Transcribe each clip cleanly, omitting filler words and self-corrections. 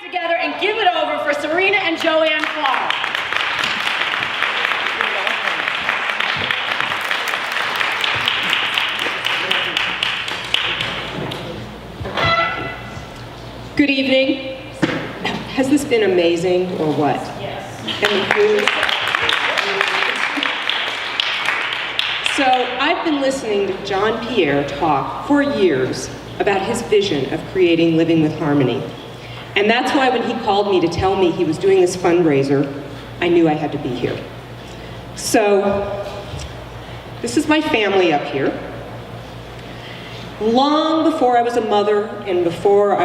Together and give it over for Sarina and JoAnn Farb. Good evening. Has this been amazing or what? Yes. So I've been listening to John Pierre talk for years about his vision of creating Living with Harmony. And that's why when he called me to tell me he was doing this fundraiser, I knew I had to be here. So this is my family up here. Long before I was a mother and before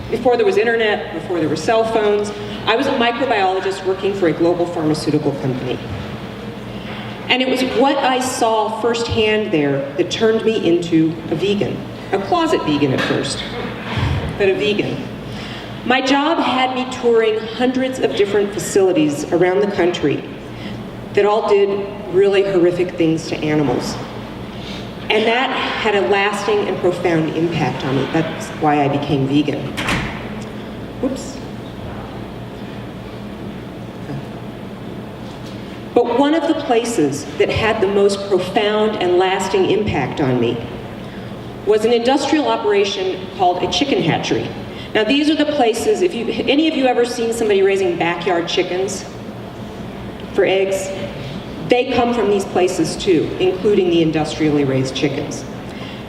before there was internet, before there were cell phones, I was a microbiologist working for a global pharmaceutical company. And it was what I saw firsthand there that turned me into a vegan. A closet vegan at first, but a vegan. My job had me touring hundreds of different facilities around the country that all did really horrific things to animals. And that had a lasting and profound impact on me. That's why I became vegan. Whoops. But one of the places that had the most profound and lasting impact on me was an industrial operation called a chicken hatchery. Now these are the places, if any of you ever seen somebody raising backyard chickens for eggs? They come from these places too, including the industrially raised chickens.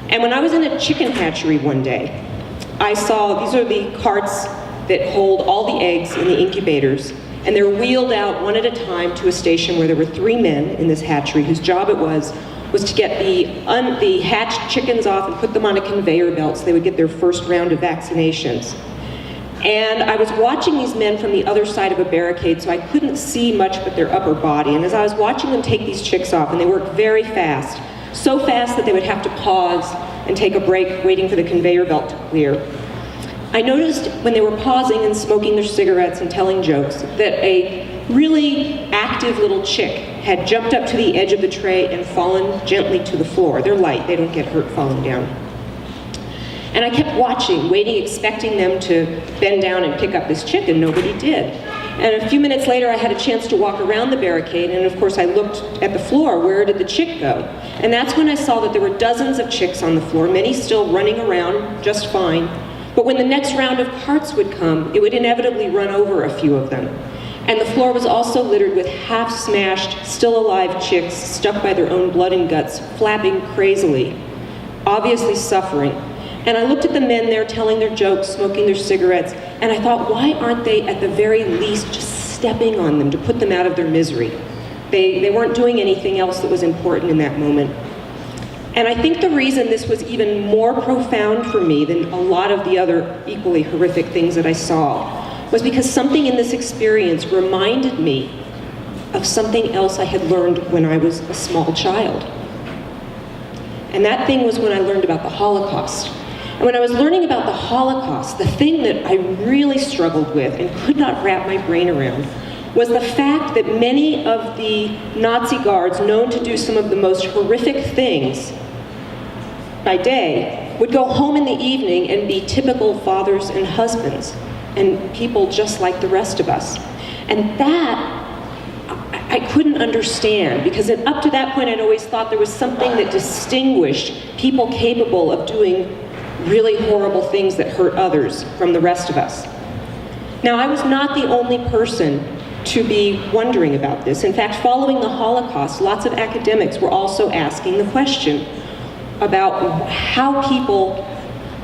And when I was in a chicken hatchery one day, I saw, these are the carts that hold all the eggs in the incubators, and they're wheeled out one at a time to a station where there were 3 men in this hatchery whose job it was to get the hatched chickens off and put them on a conveyor belt so they would get their first round of vaccinations. And I was watching these men from the other side of a barricade, so I couldn't see much but their upper body. And as I was watching them take these chicks off, and they worked very fast, so fast that they would have to pause and take a break waiting for the conveyor belt to clear, I noticed when they were pausing and smoking their cigarettes and telling jokes that a really active little chick had jumped up to the edge of the tray and fallen gently to the floor. They're light, they don't get hurt falling down. And I kept watching, waiting, expecting them to bend down and pick up this chick, and nobody did. And a few minutes later, I had a chance to walk around the barricade, and of course I looked at the floor, where did the chick go? And that's when I saw that there were dozens of chicks on the floor, many still running around just fine. But when the next round of carts would come, it would inevitably run over a few of them. And the floor was also littered with half-smashed, still alive chicks stuck by their own blood and guts, flapping crazily, obviously suffering. And I looked at the men there telling their jokes, smoking their cigarettes, and I thought, why aren't they at the very least just stepping on them to put them out of their misery? They weren't doing anything else that was important in that moment. And I think the reason this was even more profound for me than a lot of the other equally horrific things that I saw was because something in this experience reminded me of something else I had learned when I was a small child. And that thing was when I learned about the Holocaust. And when I was learning about the Holocaust, the thing that I really struggled with and could not wrap my brain around was the fact that many of the Nazi guards, known to do some of the most horrific things by day, would go home in the evening and be typical fathers and husbands and people just like the rest of us. And that I couldn't understand, because up to that point I'd always thought there was something that distinguished people capable of doing really horrible things that hurt others from the rest of us. Now, I was not the only person to be wondering about this. In fact, following the Holocaust, lots of academics were also asking the question about how people,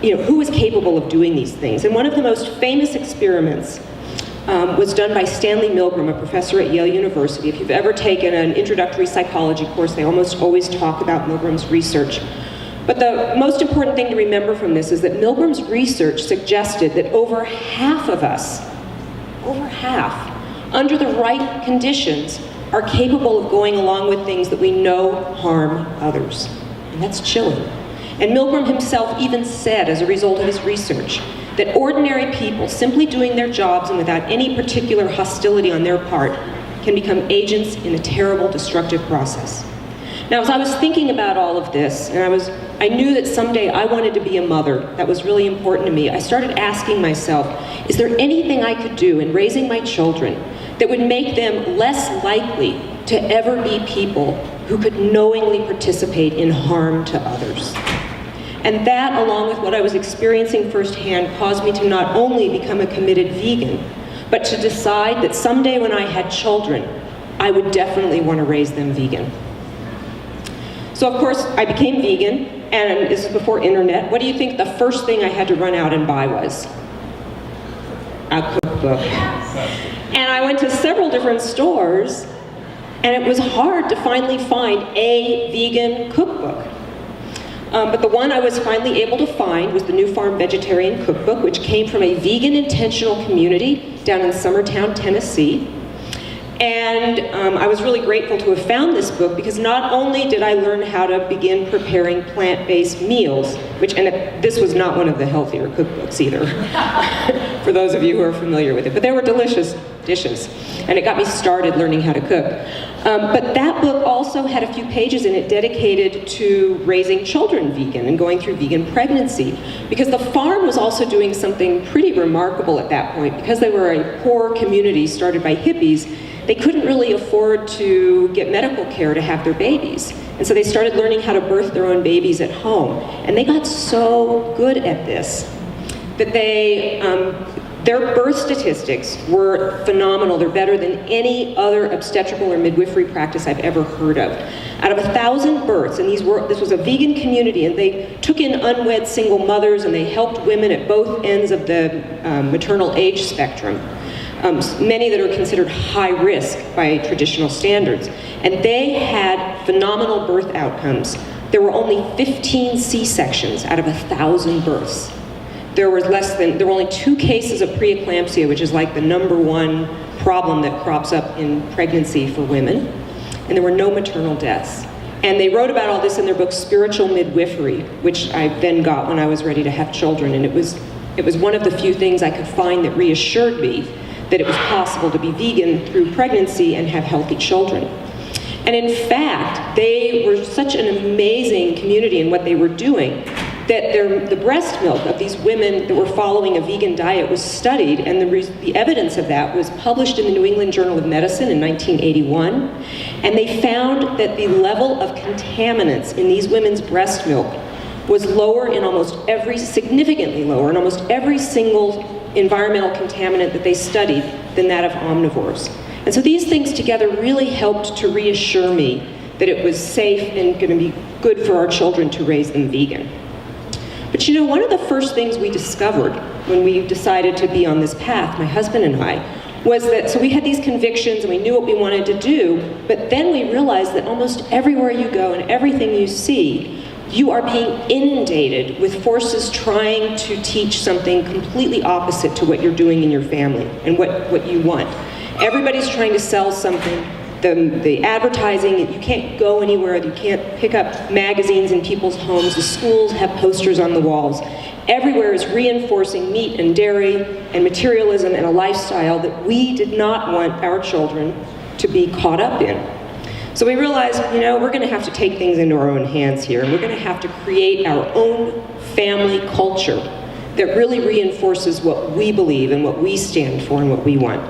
who was capable of doing these things. And one of the most famous experiments was done by Stanley Milgram, a professor at Yale University. If you've ever taken an introductory psychology course, they almost always talk about Milgram's research. But the most important thing to remember from this is that Milgram's research suggested that over half of us, under the right conditions, are capable of going along with things that we know harm others. And that's chilling. And Milgram himself even said, as a result of his research, that ordinary people, simply doing their jobs and without any particular hostility on their part, can become agents in a terrible, destructive process. Now, as I was thinking about all of this, and I knew that someday I wanted to be a mother. That was really important to me. I started asking myself, is there anything I could do in raising my children that would make them less likely to ever be people who could knowingly participate in harm to others? And that, along with what I was experiencing firsthand, caused me to not only become a committed vegan, but to decide that someday when I had children, I would definitely want to raise them vegan. So of course, I became vegan, and this is before internet. What do you think the first thing I had to run out and buy was? A cookbook. And I went to several different stores, and it was hard to finally find a vegan cookbook. But the one I was finally able to find was the New Farm Vegetarian Cookbook, which came from a vegan intentional community down in Summertown, Tennessee. And I was really grateful to have found this book because not only did I learn how to begin preparing plant-based meals, and this was not one of the healthier cookbooks either, for those of you who are familiar with it, but they were delicious dishes, and it got me started learning how to cook. But that book also had a few pages in it dedicated to raising children vegan and going through vegan pregnancy, because the farm was also doing something pretty remarkable at that point. Because they were a poor community started by hippies, they couldn't really afford to get medical care to have their babies. And so they started learning how to birth their own babies at home. And they got so good at this that their birth statistics were phenomenal. They're better than any other obstetrical or midwifery practice I've ever heard of. Out of 1,000 births, and this was a vegan community, and they took in unwed single mothers, and they helped women at both ends of the maternal age spectrum. Many that are considered high risk by traditional standards. And they had phenomenal birth outcomes. There were only 15 C-sections out of 1,000 births. There were only 2 cases of preeclampsia, which is like the #1 problem that crops up in pregnancy for women. And there were no maternal deaths. And they wrote about all this in their book, Spiritual Midwifery, which I then got when I was ready to have children. And it was one of the few things I could find that reassured me that it was possible to be vegan through pregnancy and have healthy children. And in fact, they were such an amazing community in what they were doing that the breast milk of these women that were following a vegan diet was studied, and the evidence of that was published in the New England Journal of Medicine in 1981. And they found that the level of contaminants in these women's breast milk was significantly lower in almost every single environmental contaminant that they studied than that of omnivores. And so these things together really helped to reassure me that it was safe and going to be good for our children to raise them vegan. But you know, one of the first things we discovered when we decided to be on this path, my husband and I, was that, so we had these convictions and we knew what we wanted to do, but then we realized that almost everywhere you go and everything you see, you are being inundated with forces trying to teach something completely opposite to what you're doing in your family and what you want. Everybody's trying to sell something. The advertising, you can't go anywhere, you can't pick up magazines in people's homes, the schools have posters on the walls. Everywhere is reinforcing meat and dairy and materialism and a lifestyle that we did not want our children to be caught up in. So we realized, we're going to have to take things into our own hands here, and we're going to have to create our own family culture that really reinforces what we believe and what we stand for and what we want.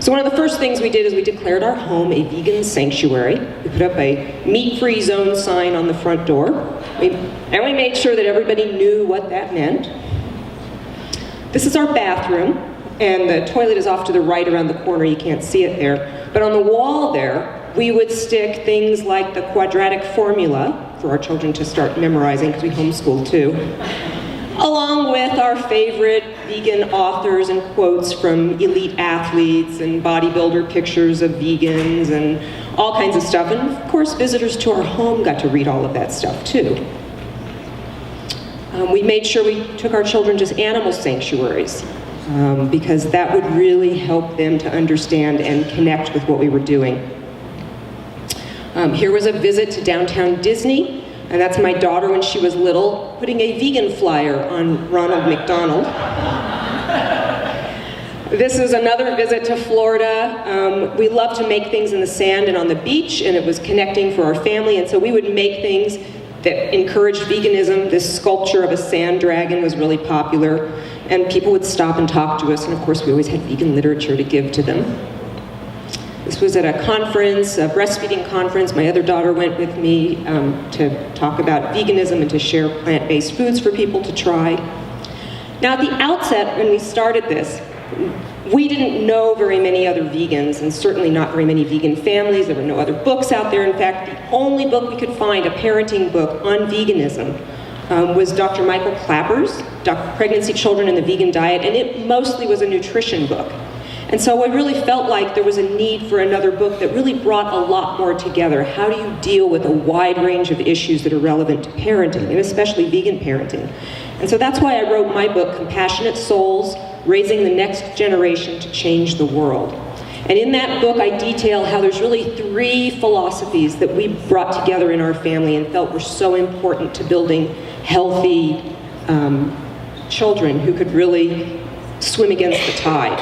So one of the first things we did is we declared our home a vegan sanctuary. We put up a meat-free zone sign on the front door, and we made sure that everybody knew what that meant. This is our bathroom, and the toilet is off to the right around the corner. You can't see it there. But on the wall there, we would stick things like the quadratic formula for our children to start memorizing, because we homeschool too, along with our favorite vegan authors and quotes from elite athletes and bodybuilder pictures of vegans and all kinds of stuff. And of course, visitors to our home got to read all of that stuff too. We made sure we took our children to animal sanctuaries, because that would really help them to understand and connect with what we were doing. Here was a visit to downtown Disney, and that's my daughter when she was little, putting a vegan flyer on Ronald McDonald. This is another visit to Florida. We love to make things in the sand and on the beach, and it was connecting for our family, and so we would make things that encouraged veganism. This sculpture of a sand dragon was really popular, and people would stop and talk to us, and of course we always had vegan literature to give to them. This was at a conference, a breastfeeding conference. My other daughter went with me to talk about veganism and to share plant-based foods for people to try. Now at the outset, when we started this, we didn't know very many other vegans, and certainly not very many vegan families. There were no other books out there. In fact, the only book we could find, a parenting book on veganism, was Dr. Michael Clapper's Pregnancy, Children, and the Vegan Diet, and it mostly was a nutrition book. And so I really felt like there was a need for another book that really brought a lot more together. How do you deal with a wide range of issues that are relevant to parenting, and especially vegan parenting? And so that's why I wrote my book, Compassionate Souls, Raising the Next Generation to Change the World. And in that book, I detail how there's really 3 philosophies that we brought together in our family and felt were so important to building healthy children who could really swim against the tide.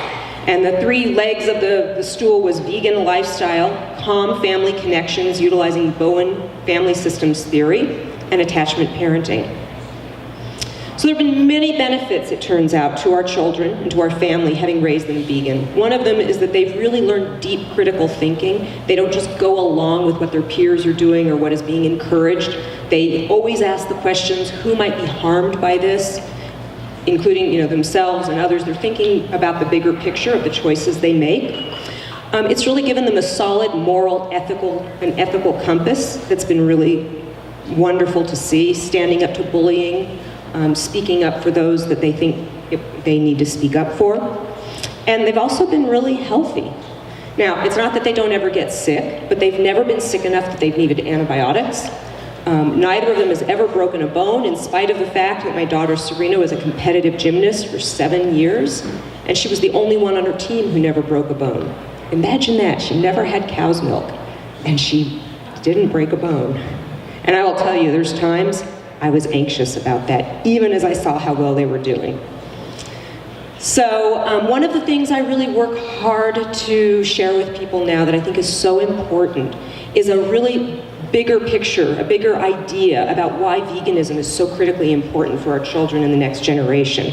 And the 3 legs of the stool was vegan lifestyle, calm family connections utilizing Bowen family systems theory, and attachment parenting. So there have been many benefits, it turns out, to our children and to our family having raised them vegan. One of them is that they've really learned deep critical thinking. They don't just go along with what their peers are doing or what is being encouraged. They always ask the questions, who might be harmed by this, including themselves and others. They're thinking about the bigger picture of the choices they make. It's really given them a solid moral, ethical compass that's been really wonderful to see, standing up to bullying, speaking up for those that they think they need to speak up for. And they've also been really healthy. Now, it's not that they don't ever get sick, but they've never been sick enough that they've needed antibiotics. Neither of them has ever broken a bone, in spite of the fact that my daughter Sarina was a competitive gymnast for 7 years, and she was the only one on her team who never broke a bone. Imagine that. She never had cow's milk, and she didn't break a bone. And I will tell you, there's times I was anxious about that, even as I saw how well they were doing. So one of the things I really work hard to share with people now that I think is so important is a really bigger picture, a bigger idea about why veganism is so critically important for our children in the next generation.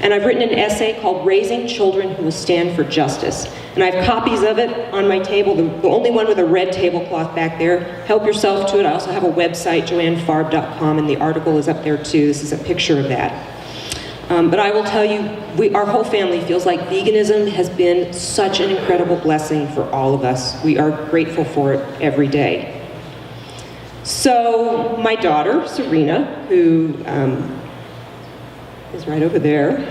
And I've written an essay called Raising Children Who Will Stand for Justice. And I have copies of it on my table, the only one with a red tablecloth back there. Help yourself to it. I also have a website, JoAnnFarb.com, and the article is up there too. This is a picture of that. But I will tell you, our whole family feels like veganism has been such an incredible blessing for all of us. We are grateful for it every day. So my daughter, Sarina, who is right over there,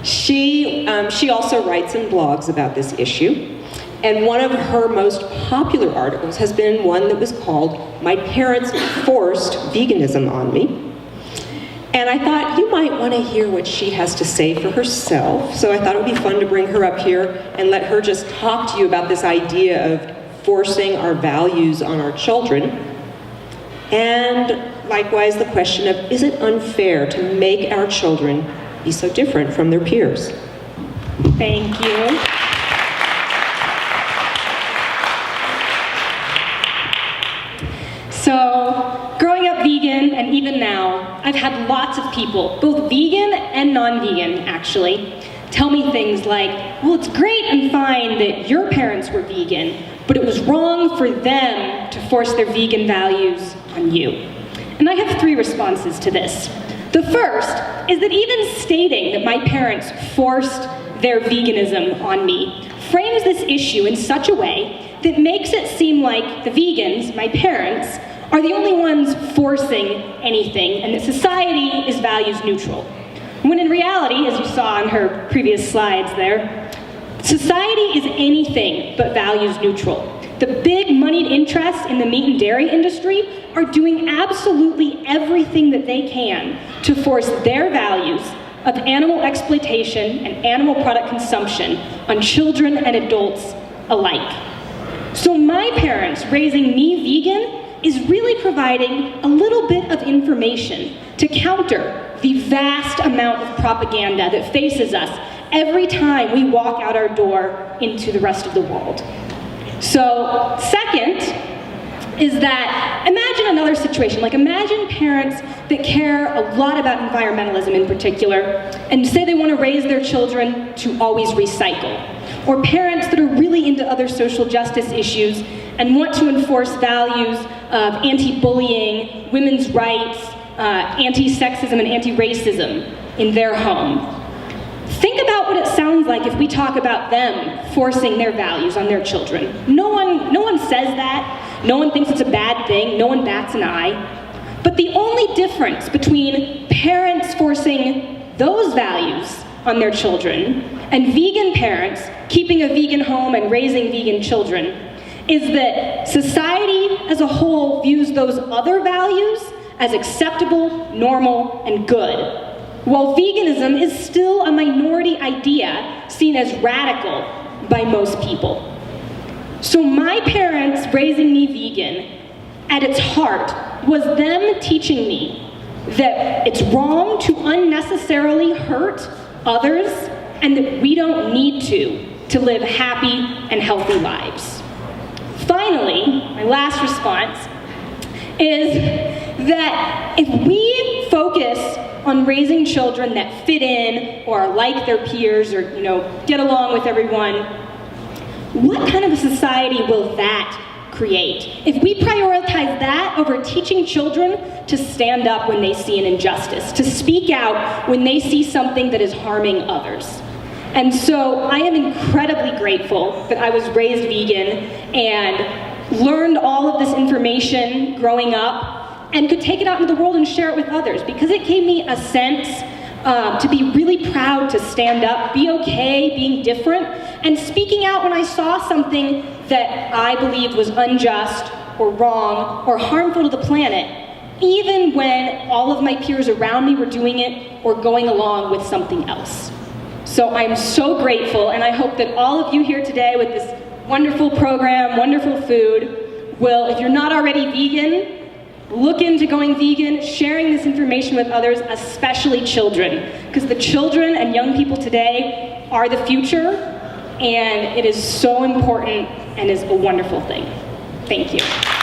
she also writes and blogs about this issue. And one of her most popular articles has been one that was called "My Parents Forced Veganism on Me." And I thought you might want to hear what she has to say for herself. So I thought it would be fun to bring her up here and let her just talk to you about this idea of forcing our values on our children. And likewise, the question of, is it unfair to make our children be so different from their peers? Thank you. So, growing up vegan, and even now, I've had lots of people, both vegan and non-vegan actually, tell me things like, well, it's great and fine that your parents were vegan, but it was wrong for them to force their vegan values on you. And I have 3 responses to this. The first is that even stating that my parents forced their veganism on me frames this issue in such a way that makes it seem like the vegans, my parents, are the only ones forcing anything, and that society is values neutral. When in reality, as you saw on her previous slides there, society is anything but values neutral. The big moneyed interests in the meat and dairy industry are doing absolutely everything that they can to force their values of animal exploitation and animal product consumption on children and adults alike. So my parents raising me vegan is really providing a little bit of information to counter the vast amount of propaganda that faces us every time we walk out our door into the rest of the world. So, second is that imagine another situation, like imagine parents that care a lot about environmentalism in particular, and say they want to raise their children to always recycle. Or parents that are really into other social justice issues and want to enforce values of anti-bullying, women's rights, anti-sexism and anti-racism in their home. Think about what it sounds like if we talk about them forcing their values on their children. No one says that. No one thinks it's a bad thing. No one bats an eye. But the only difference between parents forcing those values on their children and vegan parents keeping a vegan home and raising vegan children is that society as a whole views those other values as acceptable, normal, and good, while veganism is still a minority idea seen as radical by most people. So my parents raising me vegan, at its heart, was them teaching me that it's wrong to unnecessarily hurt others and that we don't need to live happy and healthy lives. Finally, my last response is that if we focus on raising children that fit in or are like their peers or get along with everyone, what kind of a society will that create? If we prioritize that over teaching children to stand up when they see an injustice, to speak out when they see something that is harming others. And so I am incredibly grateful that I was raised vegan and learned all of this information growing up and could take it out into the world and share it with others, because it gave me a sense to be really proud to stand up, be okay being different, and speaking out when I saw something that I believed was unjust or wrong or harmful to the planet, even when all of my peers around me were doing it or going along with something else. So I'm so grateful, and I hope that all of you here today with this wonderful program, wonderful food, will, if you're not already vegan, look into going vegan, sharing this information with others, especially children, because the children and young people today are the future, and it is so important and is a wonderful thing. Thank you.